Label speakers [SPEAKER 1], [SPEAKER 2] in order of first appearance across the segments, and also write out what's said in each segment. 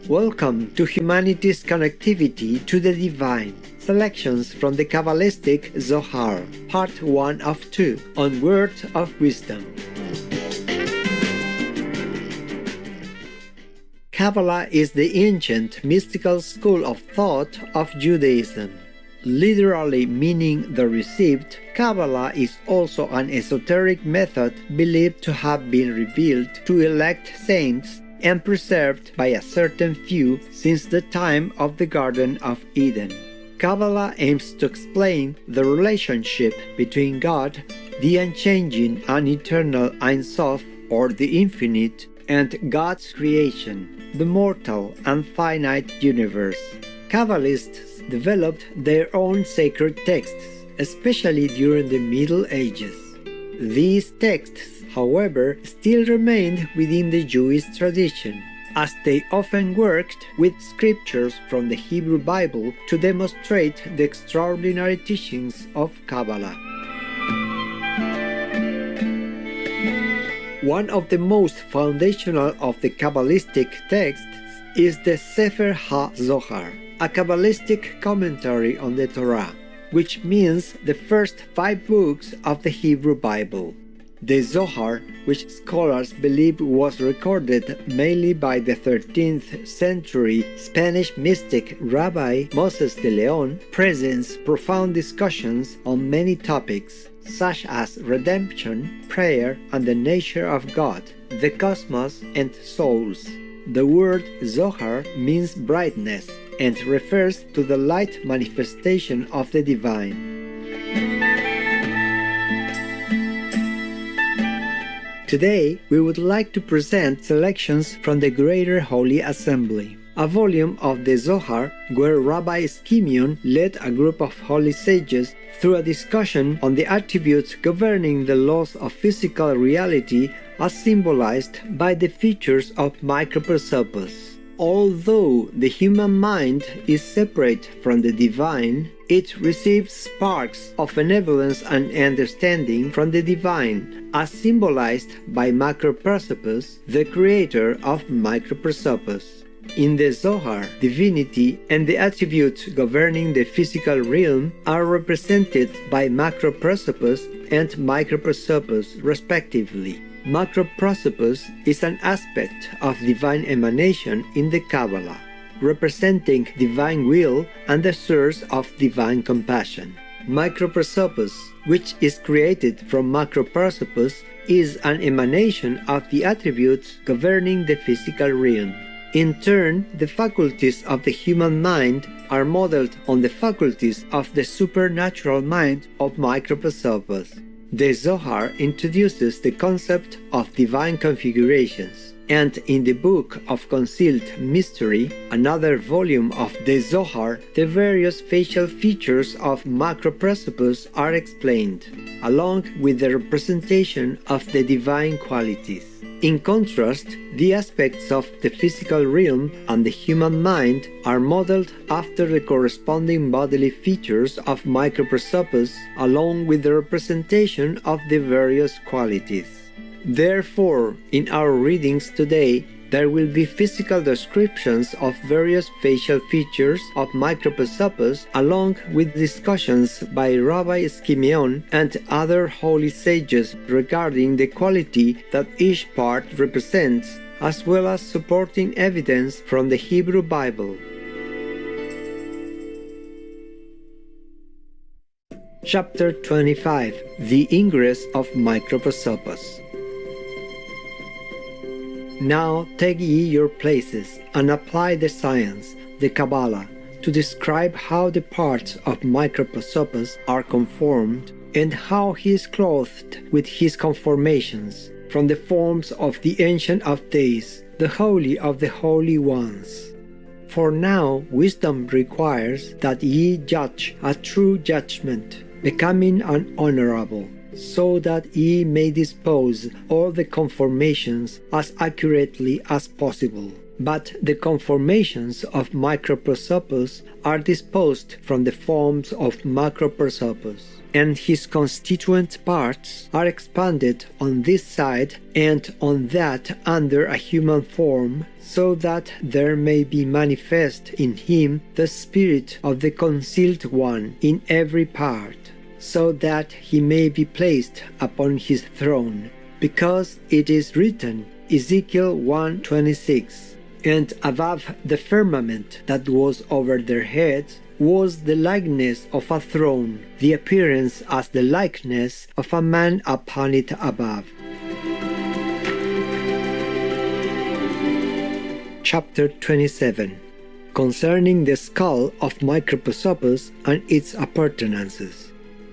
[SPEAKER 1] Welcome to humanity's connectivity to the divine. Selections from the Kabbalistic Zohar, Part 1 of 2, on Words of Wisdom. Kabbalah is the ancient mystical school of thought of Judaism. Literally meaning the received, Kabbalah is also an esoteric method believed to have been revealed to elect saints and preserved by a certain few since the time of the Garden of Eden. Kabbalah aims to explain the relationship between God, the unchanging and eternal Ein Sof, or the infinite, and God's creation, the mortal and finite universe. Kabbalists developed their own sacred texts, especially during the Middle Ages. These texts, however, still remained within the Jewish tradition, as they often worked with scriptures from the Hebrew Bible to demonstrate the extraordinary teachings of Kabbalah. One of the most foundational of the Kabbalistic texts is the Sefer HaZohar, a Kabbalistic commentary on the Torah, which means the first 5 books of the Hebrew Bible. The Zohar, which scholars believe was recorded mainly by the 13th century Spanish mystic Rabbi Moses de Leon, presents profound discussions on many topics, such as redemption, prayer, and the nature of God, the cosmos, and souls. The word Zohar means brightness and refers to the light manifestation of the divine. Today, we would like to present selections from the Greater Holy Assembly, a volume of the Zohar where Rabbi Schimion led a group of holy sages through a discussion on the attributes governing the laws of physical reality as symbolized by the features of microprosopos. Although the human mind is separate from the divine, it receives sparks of benevolence and understanding from the divine, as symbolized by macroprosopos, the creator of microprosopos. In the Zohar, divinity and the attributes governing the physical realm are represented by macroprosopos and microprosopos respectively. Macroprosopos is an aspect of divine emanation in the Kabbalah, representing divine will and the source of divine compassion. Microprosopos, which is created from macroprosopos, is an emanation of the attributes governing the physical realm. In turn, the faculties of the human mind are modeled on the faculties of the supernatural mind of microprosopos. The Zohar introduces the concept of divine configurations, and in the Book of Concealed Mystery, another volume of the Zohar, the various facial features of macroprosopos are explained, along with the representation of the divine qualities. In contrast, the aspects of the physical realm and the human mind are modeled after the corresponding bodily features of microprosopos, along with the representation of the various qualities. Therefore, in our readings today, there will be physical descriptions of various facial features of microprosopos, along with discussions by Rabbi Schimion and other holy sages regarding the quality that each part represents, as well as supporting evidence from the Hebrew Bible. Chapter 25: The Ingress of Microprosopos. Now take ye your places, and apply the science, the Kabbalah, to describe how the parts of microprosopos are conformed, and how he is clothed with his conformations, from the forms of the Ancient of Days, the Holy of the Holy Ones. For now wisdom requires that ye judge a true judgment, becoming an honorable, so that ye may dispose all the conformations as accurately as possible. but the conformations of microprosopus are disposed from the forms of macroprosopus, and his constituent parts are expanded on this side and on that under a human form, so that there may be manifest in him the spirit of the concealed one in every part, so that he may be placed upon his throne, because it is written, Ezekiel 1:26, and above the firmament that was over their heads was the likeness of a throne, the appearance as the likeness of a man upon it above. Chapter 27. Concerning the skull of microprosopus and its appurtenances,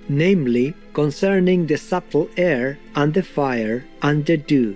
[SPEAKER 1] namely, concerning the subtle air and the fire and the dew.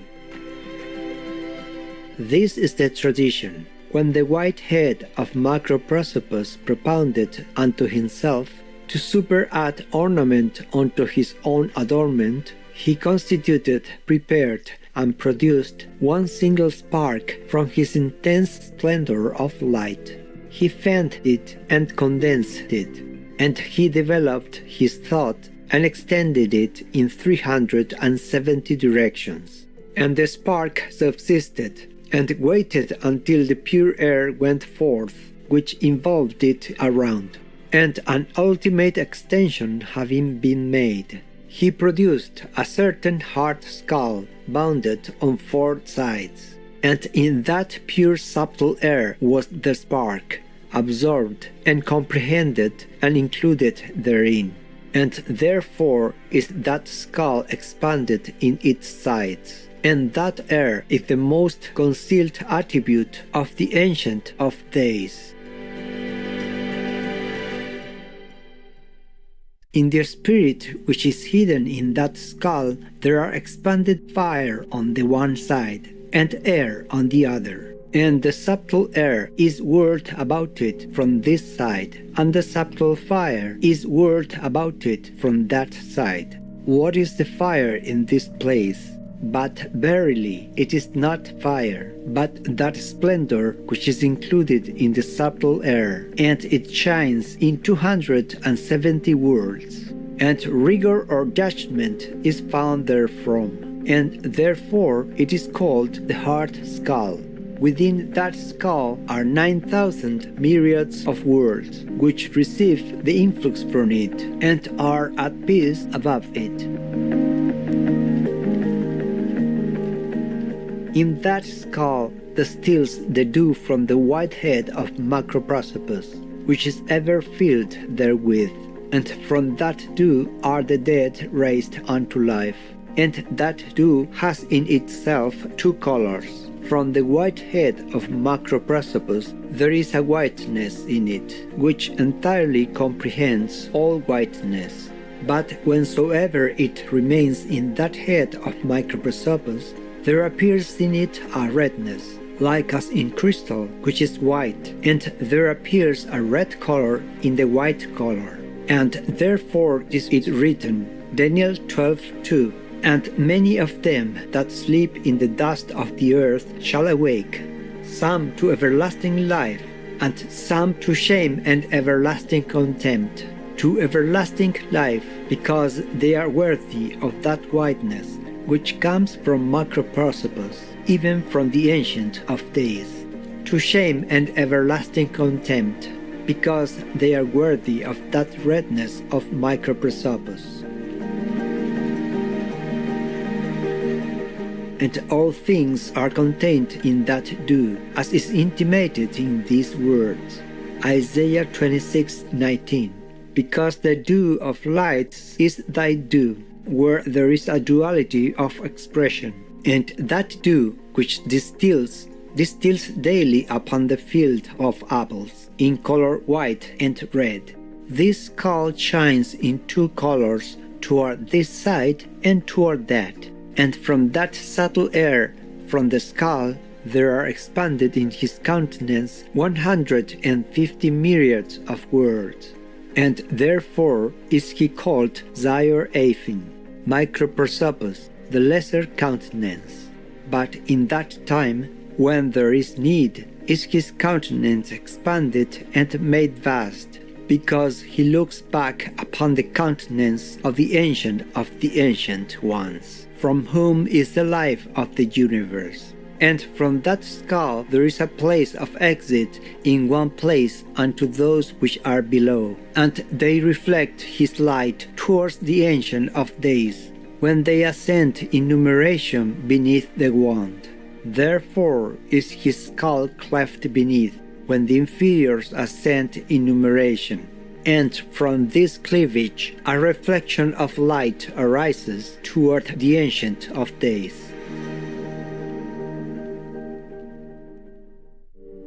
[SPEAKER 1] This is the tradition. When the white head of macroprosopus propounded unto himself to superadd ornament unto his own adornment, he constituted, prepared, and produced one single spark from his intense splendor of light. He fanned it and condensed it, and he developed his thought and extended it in 370 directions. And the spark subsisted, and waited until the pure air went forth, which involved it around, and an ultimate extension having been made, he produced a certain hard skull bounded on 4 sides, and in that pure subtle air was the spark, absorbed and comprehended and included therein, and therefore is that skull expanded in its sides. And that air is the most concealed attribute of the Ancient of Days. In the spirit which is hidden in that skull, there are expanded fire on the one side, and air on the other. And the subtle air is whirled about it from this side, and the subtle fire is whirled about it from that side. What is the fire in this place? But verily it is not fire, but that splendor which is included in the subtle air, and it shines in 270 worlds, and rigor or judgment is found therefrom, and therefore it is called the hard skull. Within that skull are 9,000 myriads of worlds, which receive the influx from it, and are at peace above it. In that skull distills the dew from the white head of macroprosopus, which is ever filled therewith, and from that dew are the dead raised unto life, and that dew has in itself 2 colors. From the white head of macroprosopus there is a whiteness in it, which entirely comprehends all whiteness. But whensoever it remains in that head of microprosopus, there appears in it a redness, like as in crystal, which is white, and there appears a red color in the white color. And therefore is it written, Daniel 12:2, and many of them that sleep in the dust of the earth shall awake, some to everlasting life, and some to shame and everlasting contempt. To everlasting life, because they are worthy of that whiteness, which comes from macroprosopus, even from the Ancient of Days. To shame and everlasting contempt, because they are worthy of that redness of microprosopus. And all things are contained in that dew, as is intimated in these words. Isaiah 26:19. Because the dew of lights is thy dew, where there is a duality of expression, and that dew which distills daily upon the field of apples, in color white and red. This skull shines in 2 colors, toward this side and toward that, and from that subtle air from the skull there are expanded in his countenance 150 myriads of worlds, and therefore is he called Zayor Aphin, microprosopus, the lesser countenance. But in that time When there is need, is his countenance expanded and made vast, because he looks back upon the countenance of the Ancient Ones, from whom is the life of the universe. And from that skull there is a place of exit in one place unto those which are below, and they reflect his light towards the Ancient of Days, when they ascend in numeration beneath the wand. Therefore is his skull cleft beneath, when the inferiors ascend in numeration. And from this cleavage a reflection of light arises toward the Ancient of Days.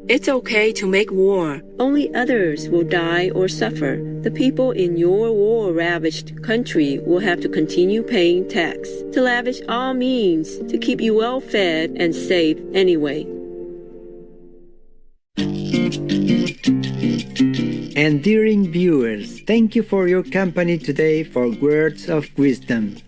[SPEAKER 2] It's okay to make war. Only others will die or suffer. The people in your war-ravaged country will have to continue paying tax, to lavish all means to keep you well-fed and safe anyway.
[SPEAKER 1] Endearing viewers, thank you for your company today for Words of Wisdom.